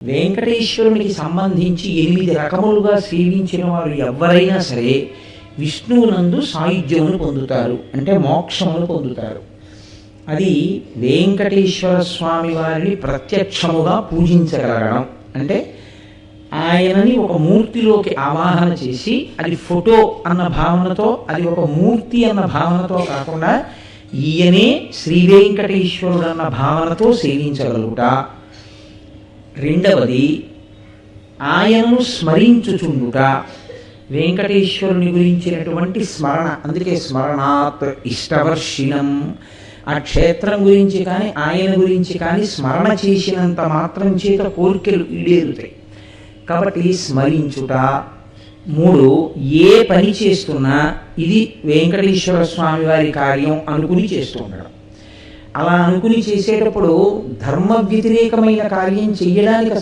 వెంకటేశ్వరునికి సంబంధించి 8 రకములుగా సేవించిన వారు ఎవరైనా సరే విష్ణువునందు సాయుధ్యమును పొందుతారు, అంటే మోక్షమును పొందుతారు. అది వెంకటేశ్వర స్వామి వారిని ప్రత్యక్షముగా పూజించగలగడం, అంటే ఆయనని ఒక మూర్తిలోకి ఆవాహన చేసి అది ఫోటో అన్న భావనతో, అది ఒక మూర్తి అన్న భావనతో కాకుండా ఈయనే శ్రీ వెంకటేశ్వరుడు అన్న భావనతో సేవించగలుగుట. రెండవది ఆయనను స్మరించుచుండుట, వెంకటేశ్వరుని గురించినటువంటి స్మరణ. అందుకే స్మరణాత్ ఇష్టవర్షిణం, ఆ క్షేత్రం గురించి కానీ ఆయన గురించి కానీ స్మరణ చేసినంత మాత్రం చేత కోరికలు ఈడేరుతాయి. కాబట్టి స్మరించుట. 3, ఏ పని చేస్తున్నా ఇది వెంకటేశ్వర స్వామి వారి కార్యం అనుకుని చేస్తూ ఉండడం. అలా అనుకుని చేసేటప్పుడు ధర్మ వ్యతిరేకమైన కార్యం చేయడానికి